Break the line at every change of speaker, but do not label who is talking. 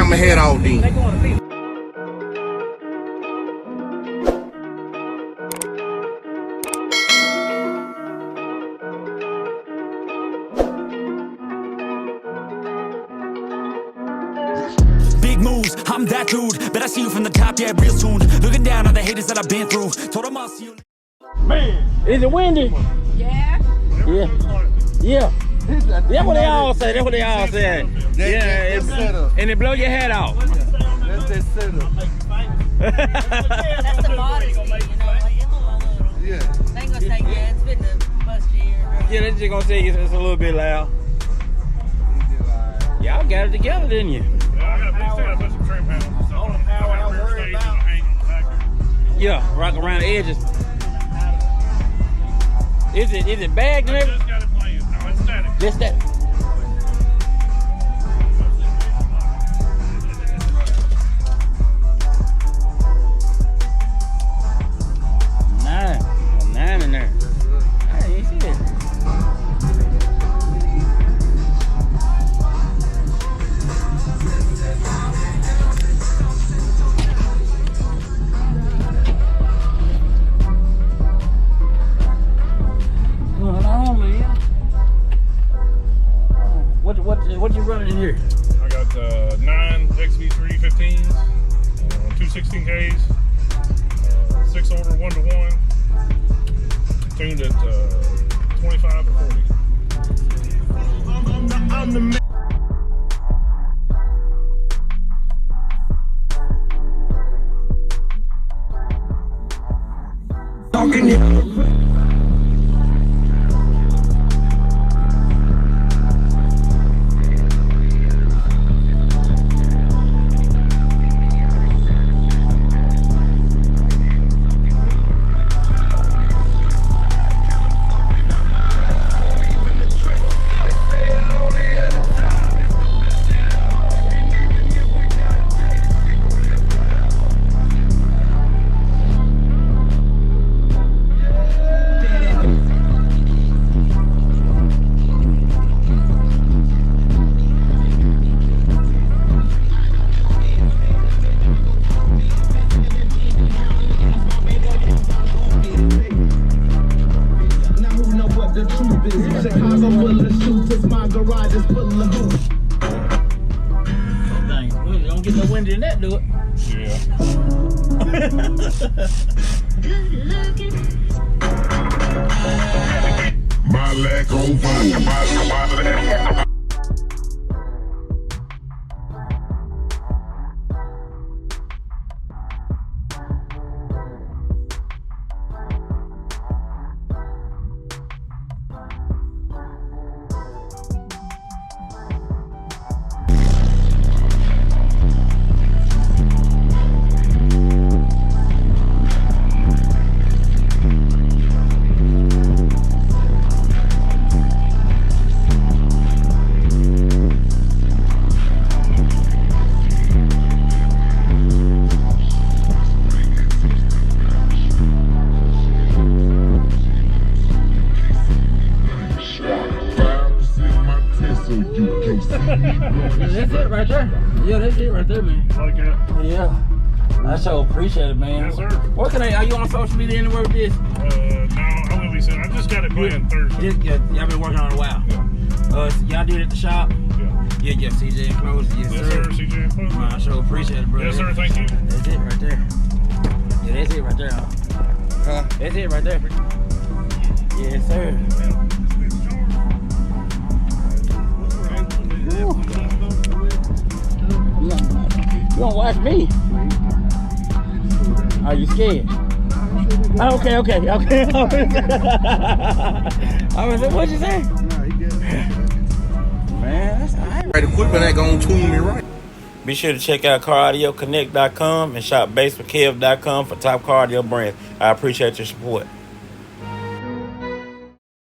I'ma head out then.
Big moves, I'm that dude. Bet I see you from the top, yeah, real soon. Looking down on the haters that I've been through. Told them I'll see you.
Man, is it windy?
Yeah.
Yeah. Yeah. That's what they all say. That's what they all say. Yeah, and it blow your head off.
That's that setup.
That's the modesty, you know.
Yeah.
They ain't gonna say, yeah, it's been the bust year.
Yeah, they're just gonna say it's a little bit loud. Y'all got it together, didn't you? Yeah, rock around the edges. Is it bagged and everything?
Just got it playing. No, it's static.
Just that. Nine in there. I ain't see it. What you running in here?
I got 9 XV3 15s, 2 16Ks, 6 order 1-to-1, tuned at 25 to 40. I'm the man.
Don't get no wind in that, do it.
Yeah.
My leg over.
That's it right there. Yeah, that's it right there, man.
Like that.
Yeah. I so appreciate it, man.
Yes, sir.
What can are you on social media anywhere with this?
No, I'm gonna be saying I just got it playing Thursday.
Y'all been working on it a while.
Yeah.
Y'all did it at the shop?
Yeah.
Yeah, CJ Enclosed. Yes,
Yes,
sir.
sir, CJ Enclosed.
Man, I so appreciate it, bro.
Yes, sir, thank you.
That's it right there. Yeah, that's it right there.
Huh?
That's it right there. Yes, sir. You don't watch me. Are you scared? Oh, okay. I was like, what'd you say? Man, that's all right.
Right equipment ain't gonna tune me right.
Be sure to check out CarAudioConnect.com and shop BASSWITHKEV.com for top car audio brands. I appreciate your support.